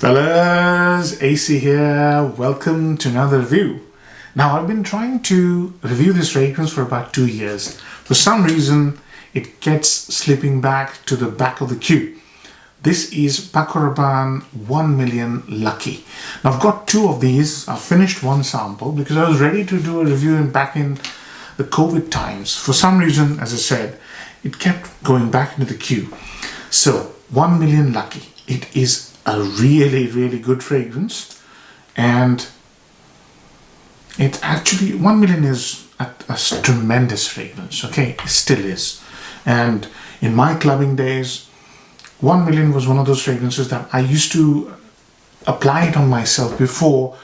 Fellas, AC here. Welcome to another review. Now, I've been trying to review this fragrance for about 2 years. For some reason, it gets slipping back to the back of the queue. This is Paco Rabanne 1 Million Lucky. Now, I've got two of these. I finished one sample because I was ready to do a review back in the COVID times. For some reason, as I said, it kept going back into the queue. So, 1 Million Lucky. It is a really good fragrance, and it actually 1 million is a tremendous fragrance. Okay, it still is. And in my clubbing days, 1 million was one of those fragrances that I used to apply it on myself before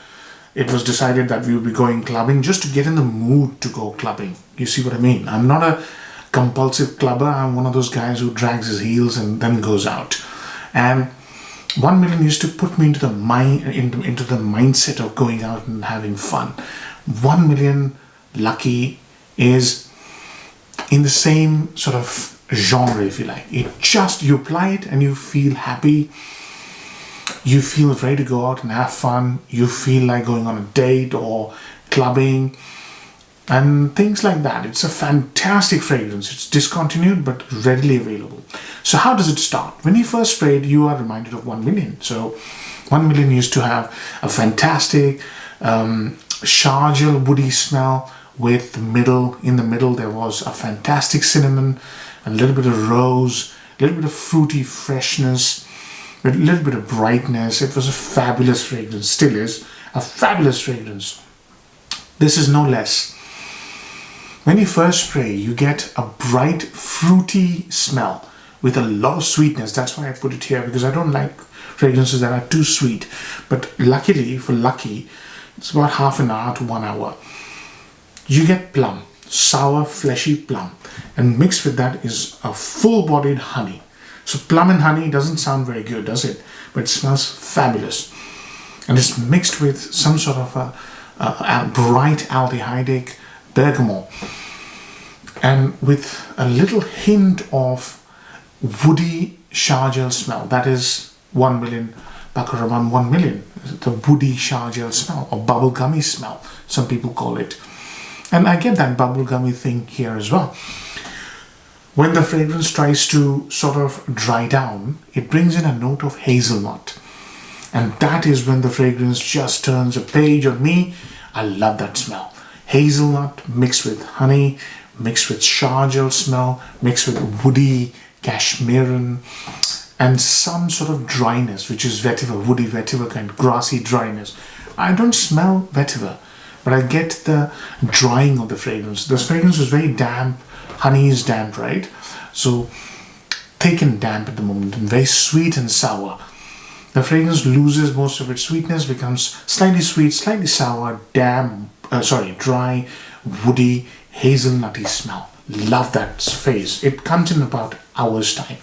it was decided that we would be going clubbing, just to get in the mood to go clubbing. You see what I mean? I'm not a compulsive clubber. I'm one of those guys who drags his heels and then goes out. And 1 million used to put me into the mindset of going out and having fun. 1 Million Lucky is in the same sort of genre, if you like. It just, you apply it and you feel happy. You feel ready to go out and have fun. You feel like going on a date or clubbing and things like that. It's a fantastic fragrance. It's discontinued but readily available. So how does it start? When you first spray it, you are reminded of 1 million. So 1 million used to have a fantastic Sharjah woody smell with in the middle there was a fantastic cinnamon, a little bit of rose, a little bit of fruity freshness, a little bit of brightness. It was a fabulous fragrance, still is a fabulous fragrance. This is no less. When you first spray, you get a bright, fruity smell with a lot of sweetness. That's why I put it here, because I don't like fragrances that are too sweet. But luckily, for Lucky, it's about half an hour to 1 hour. You get plum, sour, fleshy plum. And mixed with that is a full-bodied honey. So plum and honey doesn't sound very good, does it? But it smells fabulous. And it's mixed with some sort of a bright aldehydic bergamot, and with a little hint of woody Sharjah smell. That is 1 million, Paco Rabanne 1 million, the woody Sharjah smell, or bubblegummy smell, some people call it. And I get that bubblegummy thing here as well. When the fragrance tries to sort of dry down, it brings in a note of hazelnut. And that is when the fragrance just turns a page on me. I love that smell. Hazelnut mixed with honey, mixed with Sharjah smell, mixed with woody Cashmeran, and some sort of dryness, which is vetiver, woody vetiver kind of grassy dryness. I don't smell vetiver, but I get the drying of the fragrance. This fragrance is very damp. Honey is damp, right? So thick and damp at the moment, and very sweet and sour. The fragrance loses most of its sweetness, becomes slightly sweet, slightly sour, dry, woody, hazelnutty smell. Love that phase. It comes in about hours time.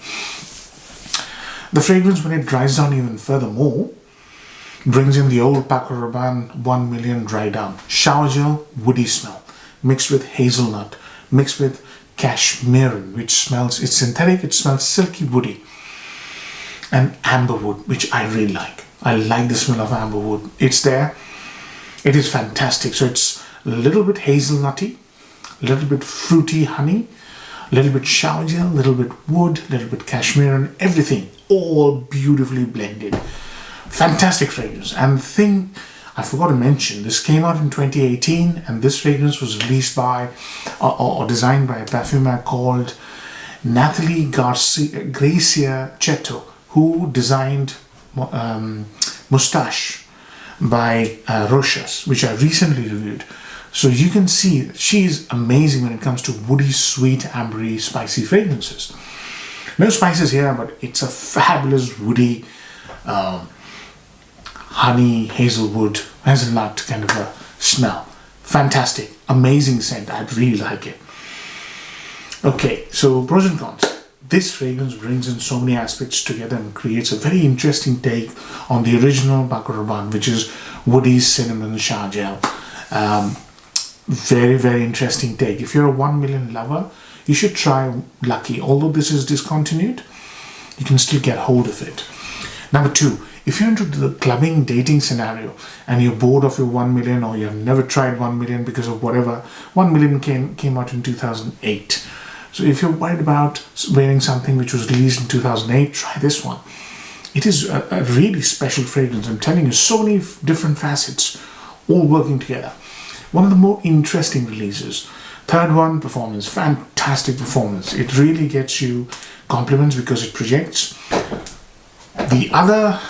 The fragrance, when it dries down even furthermore, brings in the old Paco Rabanne 1 million dry down. Sharjah woody smell, mixed with hazelnut, mixed with Cashmeran, which smells, it's synthetic, it smells silky woody. And amberwood, which I really like. I like the smell of amberwood. It's there. It is fantastic. So it's a little bit hazelnutty, a little bit fruity honey, a little bit Sharjah, a little bit wood, a little bit Cashmeran, everything all beautifully blended. Fantastic fragrance. And the thing I forgot to mention, this came out in 2018, and this fragrance was released by or designed by a perfumer called Nathalie Gracia Cheto, who designed Moustache by Rochas, which I recently reviewed. So you can see she's amazing when it comes to woody, sweet, ambery, spicy fragrances. No spices here, but it's a fabulous woody, honey, hazelnut kind of a smell. Fantastic, amazing scent. I really like it. Okay, so pros and cons. This fragrance brings in so many aspects together and creates a very interesting take on the original Paco Rabanne, which is woody, cinnamon, Sharjah. Very interesting take. If you're a 1 million lover, you should try Lucky. Although this is discontinued, you can still get hold of it. Number two, if you're into the clubbing dating scenario and you're bored of your 1 million, or you've never tried 1 million because of whatever, 1 million came out in 2008. So if you're worried about wearing something which was released in 2008, try this one. It is a really special fragrance. I'm telling you, so many different facets all working together. One of the more interesting releases. Third one, performance. Fantastic performance. It really gets you compliments because it projects. The other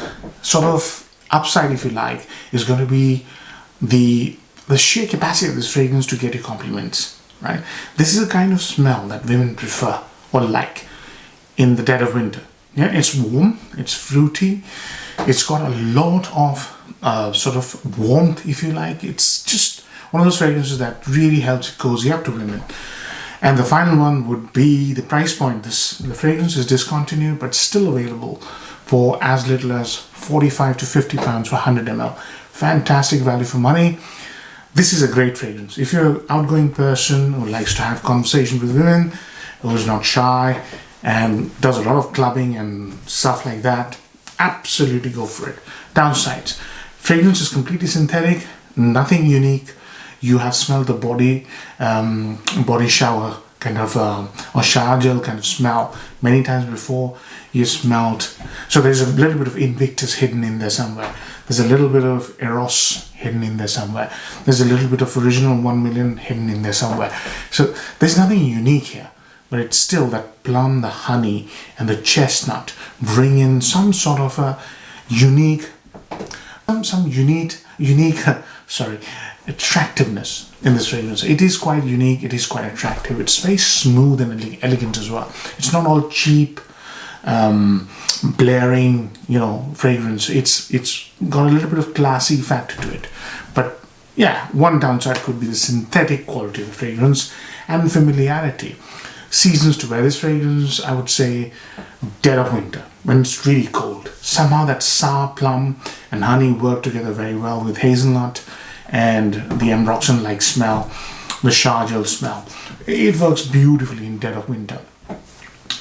sort of upside, if you like, is going to be the sheer capacity of this fragrance to get you compliments, right? This is a kind of smell that women prefer or like in the dead of winter. Yeah, it's warm, it's fruity, it's got a lot of sort of warmth, if you like. It's just one of those fragrances that really helps cozy up to women. And the final one would be the price point. The fragrance is discontinued but still available for as little as 45 to 50 pounds for 100 ml. Fantastic value for money. This is a great fragrance. If you're an outgoing person who likes to have conversation with women, who's not shy, and does a lot of clubbing and stuff like that, absolutely go for it. Downsides: fragrance is completely synthetic, nothing unique. You have smelled the body shower kind of or shower gel kind of smell many times before. You smelled, so there's a little bit of Invictus hidden in there somewhere. There's a little bit of Eros hidden in there somewhere. There's a little bit of original 1 million hidden in there somewhere. So there's nothing unique here. But it's still that plum, the honey, and the chestnut bring in some sort of a unique attractiveness in this fragrance. It is quite unique. It is quite attractive. It's very smooth and elegant as well. It's not all cheap, blaring, fragrance. It's got a little bit of classy factor to it. But yeah, one downside could be the synthetic quality of the fragrance and familiarity. Seasons to wear this fragrance, I would say dead of winter, when it's really cold. Somehow that sour plum and honey work together very well with hazelnut and the ambroxan-like smell, the shower gel smell. It works beautifully in dead of winter.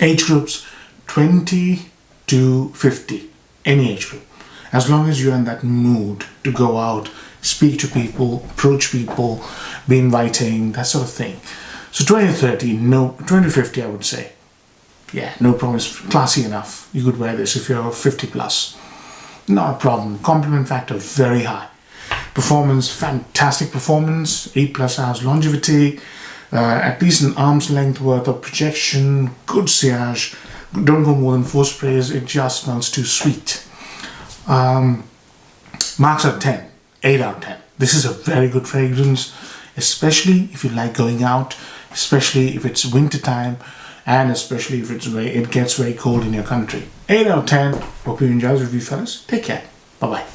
Age groups 20 to 50, any age group. As long as you're in that mood to go out, speak to people, approach people, be inviting, that sort of thing. So 20 to 30, no, 20 to 50, I would say. Yeah, no problem. It's classy enough. You could wear this if you're 50 plus. Not a problem. Compliment factor very high. Performance, fantastic performance. 8+ hours longevity. At least an arm's length worth of projection. Good sillage. Don't go more than 4 sprays. It just smells too sweet. Marks are 10. 8 out of 10. This is a very good fragrance, especially if you like going out, especially if it's winter time, and especially if it gets very cold in your country. 8 out of 10. Hope you enjoy this review, fellas. Take care. Bye-bye.